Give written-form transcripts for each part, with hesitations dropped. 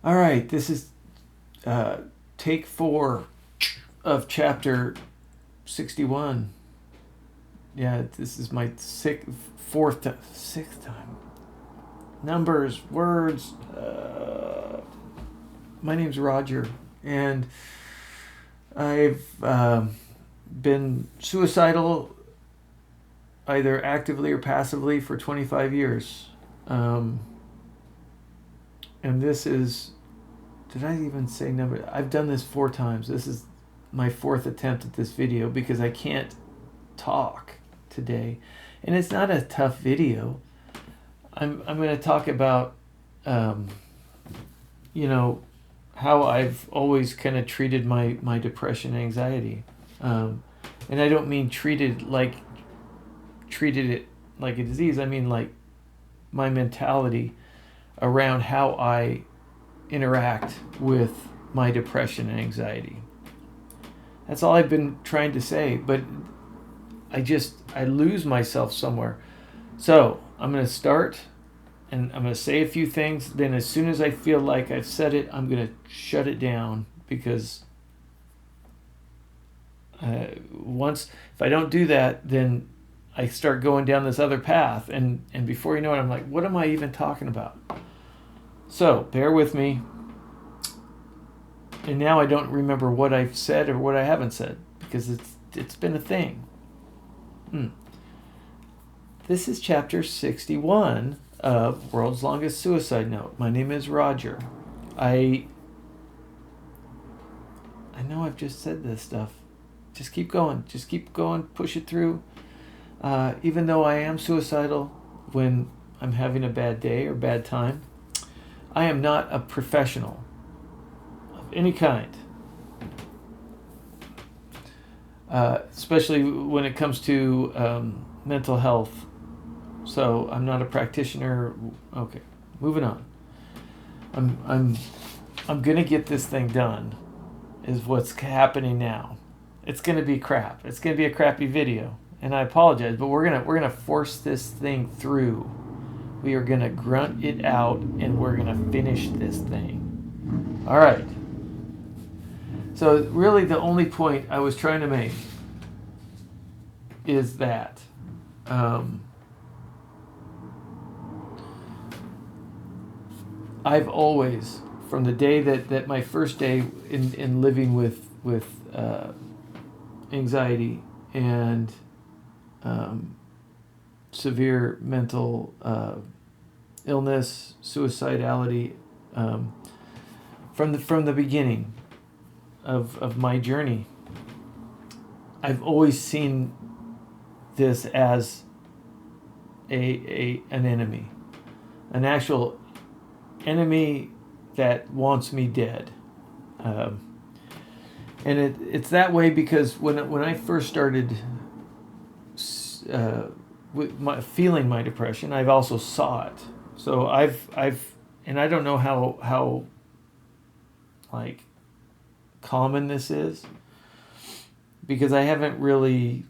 All right, this is take 4 of chapter 61. Yeah, this is my sixth time. Numbers, words. My name's Roger, and I've been suicidal either actively or passively for 25 years. And this is, did I even say number? I've done this 4 times. This is my 4th attempt at this video because I can't talk today. And it's not a tough video. I'm going to talk about, you know, how I've always kind of treated my depression and anxiety. And I don't mean treated it like a disease. I mean like my mentality around how I interact with my depression and anxiety. That's all I've been trying to say, but I lose myself somewhere. So I'm going to start and I'm going to say a few things. Then as soon as I feel like I've said it, I'm going to shut it down because if I don't do that, then I start going down this other path. And before you know it, I'm like, what am I even talking about? So bear with me. And now I don't remember what I've said or what I haven't said because it's been a thing. This is chapter 61 of World's Longest Suicide Note. My name is Roger. I know I've just said this stuff. Just keep going. Just keep going. Push it through. Even though I am suicidal when I'm having a bad day or bad time, I am not a professional of any kind. Especially when it comes to mental health. So I'm not a practitioner. Okay, moving on. I'm gonna get this thing done. Is what's happening now. It's gonna be crap. It's gonna be a crappy video, and I apologize. But we're gonna force this thing through. We are gonna grunt it out, and we're gonna finish this thing. All right. So really, the only point I was trying to make is that. I've always, from the day that my first day in living with anxiety and severe mental illness, suicidality, from the beginning of my journey, I've always seen this as an enemy, an actual enemy that wants me dead. And it's that way because when I first started feeling my depression, I've also saw it. So I've and I don't know how like common this is because I haven't really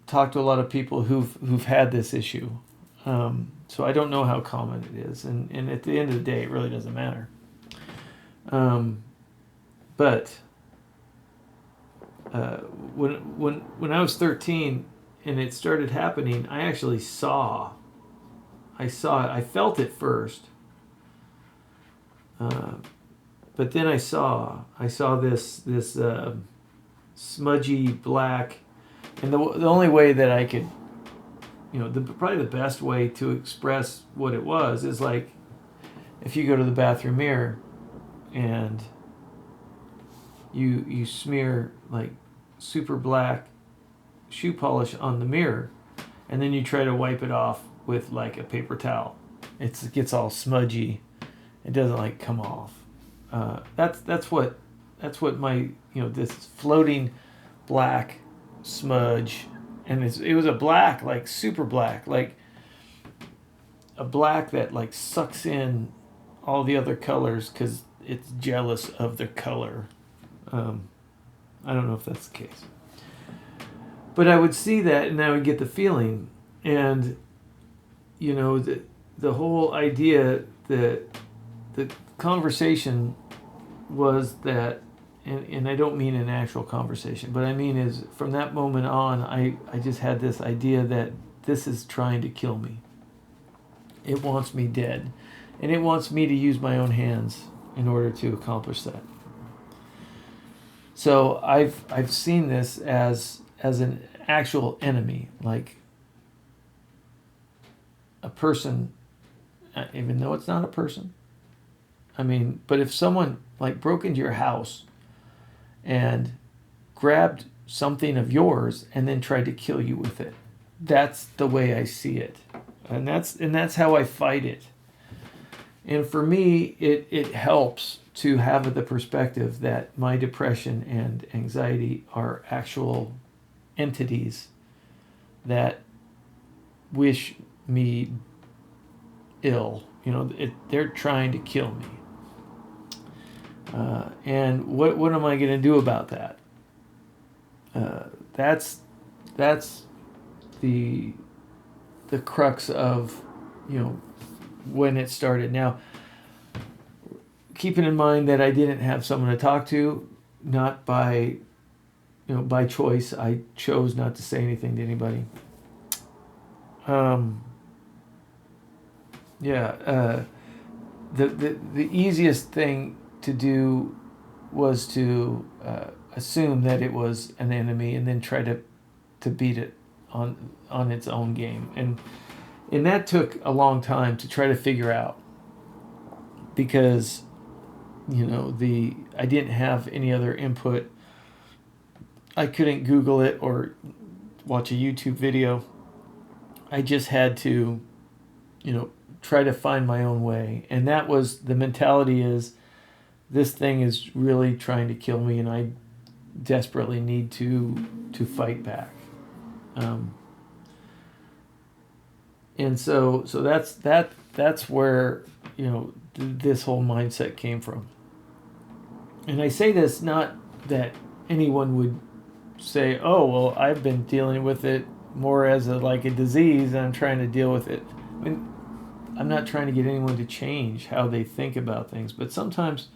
talked to a lot of people who've had this issue. So I don't know how common it is, and at the end of the day, it really doesn't matter. But when I was 13 and it started happening, I actually saw. I saw it. I felt it first, but then I saw this smudgy black, and the only way that I could, probably the best way to express what it was is like if you go to the bathroom mirror and you smear like super black shoe polish on the mirror and then you try to wipe it off with like a paper towel. It gets all smudgy. It doesn't like come off. That's what my this floating black smudge, and it was a black, like super black, like a black that like sucks in all the other colors because it's jealous of the color. I don't know if that's the case, but I would see that and I would get the feeling, and the whole idea that the conversation was that, and I don't mean an actual conversation, but I mean is from that moment on, I just had this idea that this is trying to kill me. It wants me dead, and it wants me to use my own hands in order to accomplish that. So I've seen this as an actual enemy, like a person, even though it's not a person. I mean, but if someone like broke into your house and grabbed something of yours and then tried to kill you with it, that's the way I see it, and that's how I fight it. And for me, it helps to have the perspective that my depression and anxiety are actual entities that wish me ill. They're trying to kill me. And what am I going to do about that? That's the crux of when it started. Now, keeping in mind that I didn't have someone to talk to, not by by choice. I chose not to say anything to anybody. The easiest thing to do was to assume that it was an enemy and then try to beat it on its own game, and that took a long time to try to figure out, because I didn't have any other input. I couldn't Google it or watch a YouTube video. I just had to try to find my own way, and that was the mentality: is this thing is really trying to kill me, and I desperately need to fight back. And so that's where this whole mindset came from. And I say this not that anyone would say, "Oh, well, I've been dealing with it more as like a disease, and I'm trying to deal with it." I mean, I'm not trying to get anyone to change how they think about things, but sometimes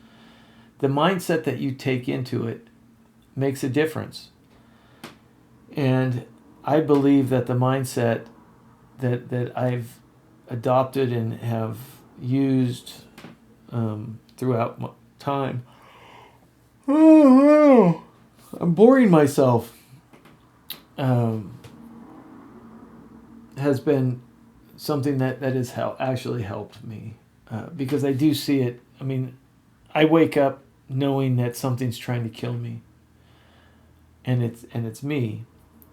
the mindset that you take into it makes a difference. And I believe that the mindset that I've adopted and have used throughout my time. Oh, I'm boring myself. Has been something that has actually helped me, because I do see it. I mean, I wake up knowing that something's trying to kill me, and it's me.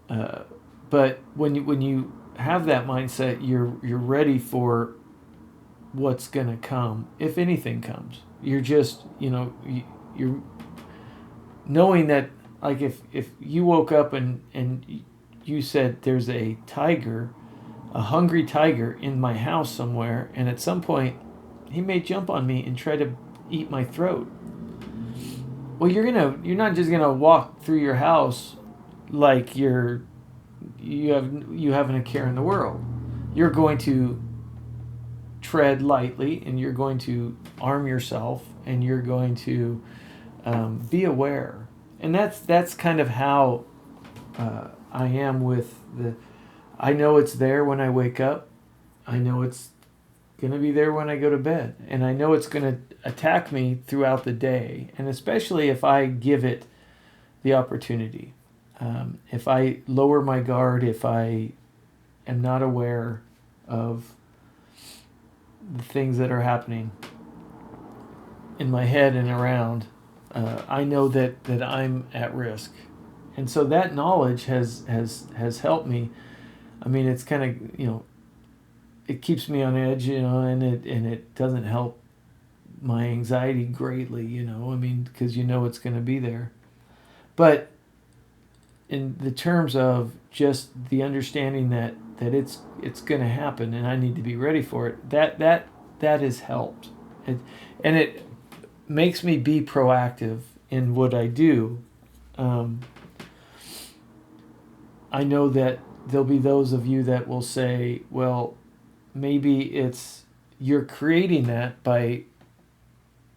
But when you have that mindset, you're ready for what's gonna come, if anything comes. You're just you're knowing that, like, if you woke up and you said there's a hungry tiger in my house somewhere, and at some point he may jump on me and try to eat my throat. Well, you're not just gonna walk through your house like you haven't a care in the world. You're going to tread lightly, and you're going to arm yourself, and you're going to be aware. And that's kind of how I am with I know it's there when I wake up. I know it's going to be there when I go to bed. And I know it's going to attack me throughout the day. And especially if I give it the opportunity. If I lower my guard, if I am not aware of the things that are happening in my head and around, I know that I'm at risk. And so that knowledge has helped me. I mean, it's kind of, it keeps me on edge, and it doesn't help my anxiety greatly, I mean, because it's going to be there. But in the terms of just the understanding that it's going to happen, and I need to be ready for it, that has helped. And it makes me be proactive in what I do. I know that there'll be those of you that will say, well, maybe you're creating that by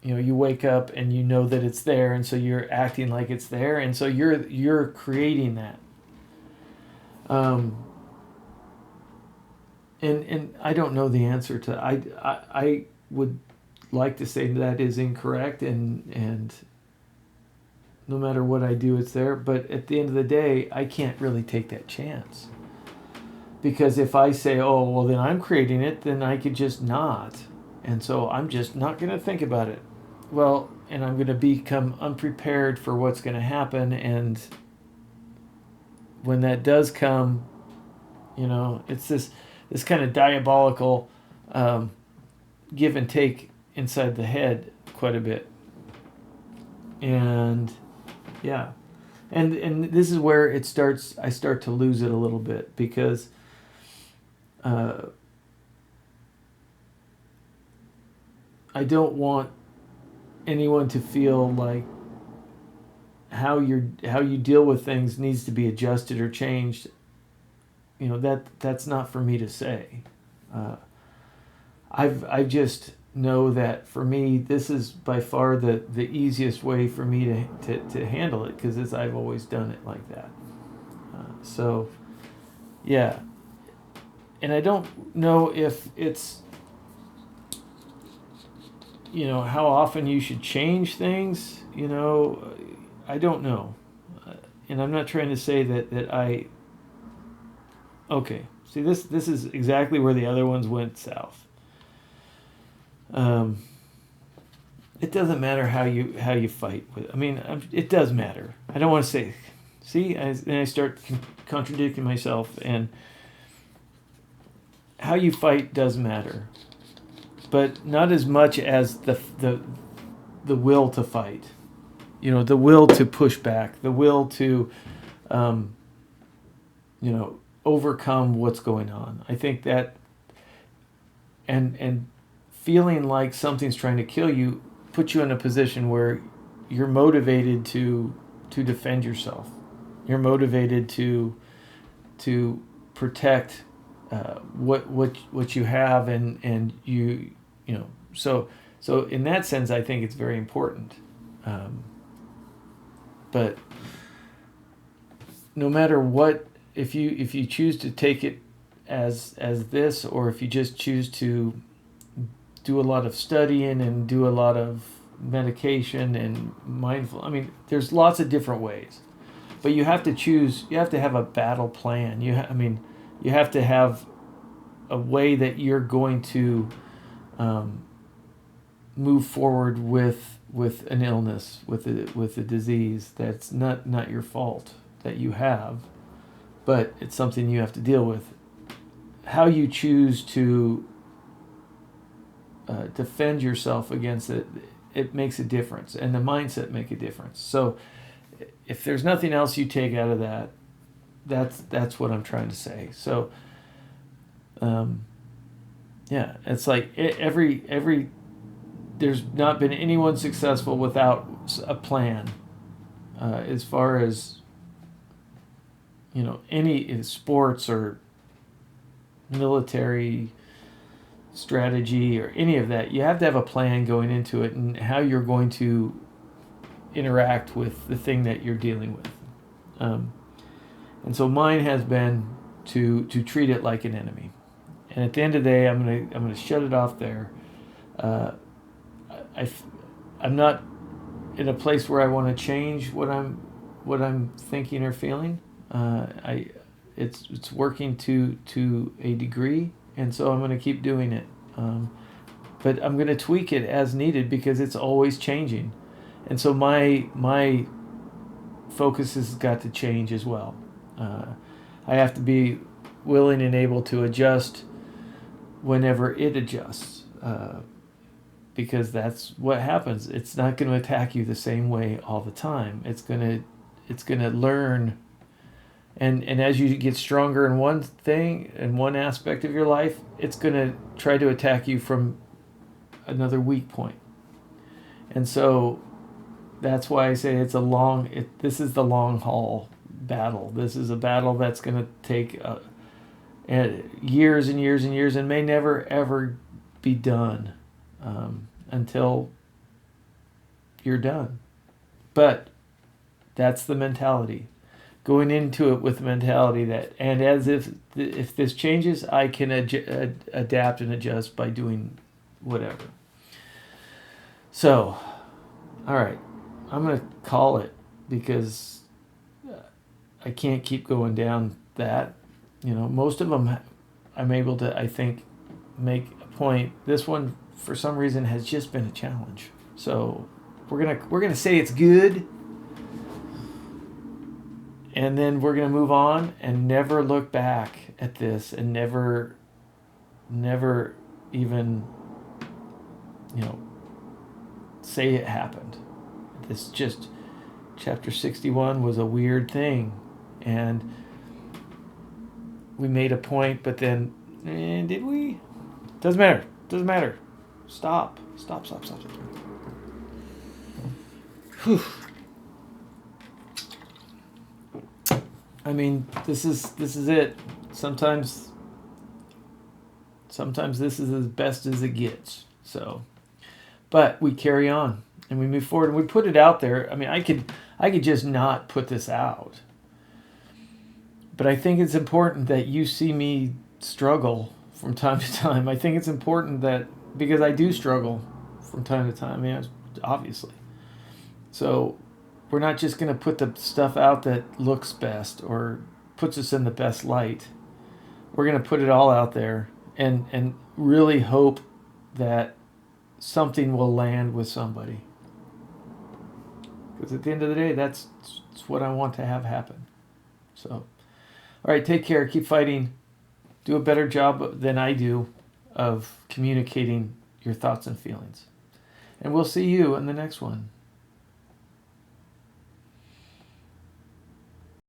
you wake up and you know that it's there, and so you're acting like it's there, and so you're creating that. And I don't know the answer to. I would like to say that is incorrect, and no matter what I do, it's there. But at the end of the day, I can't really take that chance, because if I say, oh well, then I'm creating it, then I could just not, and so I'm just not going to think about it. Well, and I'm going to become unprepared for what's going to happen, and when that does come, it's this kind of diabolical give and take inside the head quite a bit. And yeah, and this is where I start to lose it a little bit, because I don't want anyone to feel like how you deal with things needs to be adjusted or changed. That's not for me to say. I just know that for me, this is by far the easiest way for me to handle it, because I've always done it like that. So yeah, and I don't know if it's how often you should change things. I don't know, and I'm not trying to say that I. Okay, see this is exactly where the other ones went south. It doesn't matter how you fight with. I mean, it does matter. I don't want to say. See, then I start contradicting myself, and how you fight does matter, but not as much as the will to fight. The will to push back, the will to, overcome what's going on. I think that, and feeling like something's trying to kill you puts you in a position where you're motivated to defend yourself. You're motivated to protect what you have, and so in that sense, I think it's very important. But no matter what, if you choose to take it as this, or if you just choose to do a lot of studying and do a lot of medication and mindful, I mean, there's lots of different ways, but you have to choose. You have to have a battle plan. You have to have a way that you're going to move forward with an illness, with a disease that's not your fault that you have, but it's something you have to deal with. How you choose to defend yourself against it makes a difference, and the mindset make a difference. So if there's nothing else you take out of that, that's what I'm trying to say. So yeah, it's like every there's not been anyone successful without a plan, as far as any sports or military strategy or any of that. You have to have a plan going into it, and how you're going to interact with the thing that you're dealing with. And so mine has been to treat it like an enemy. And at the end of the day, I'm gonna shut it off there. I'm not in a place where I want to change what I'm thinking or feeling. It's working to a degree, and so I'm going to keep doing it. But I'm going to tweak it as needed, because it's always changing, and so my focus has got to change as well. I have to be willing and able to adjust whenever it adjusts. Because that's what happens. It's not going to attack you the same way all the time. It's going to learn, and as you get stronger in one thing, in one aspect of your life, it's going to try to attack you from another weak point. And so that's why I say this is the long haul battle. This is a battle that's going to take years and years and years, and may never ever be done. Until you're done. But that's the mentality. Going into it with the mentality that, and as if this changes, I can adapt and adjust by doing whatever. So, all right, I'm going to call it because I can't keep going down that. Most of them I'm able to, I think, make a point. This one, for some reason, has just been a challenge. So we're gonna say it's good, and then we're gonna move on and never look back at this and never even say it happened. This just chapter 61 was a weird thing, and we made a point, but then did we? Doesn't matter. Stop. Whew. I mean, this is it. Sometimes this is as best as it gets. So, but we carry on and we move forward and we put it out there. I mean, I could just not put this out. But I think it's important that you see me struggle from time to time. I think it's important that, because I do struggle from time to time, obviously. So we're not just going to put the stuff out that looks best or puts us in the best light. We're going to put it all out there and really hope that something will land with somebody. Because at the end of the day, that's what I want to have happen. So, all right, take care. Keep fighting. Do a better job than I do of communicating your thoughts and feelings. And we'll see you in the next one.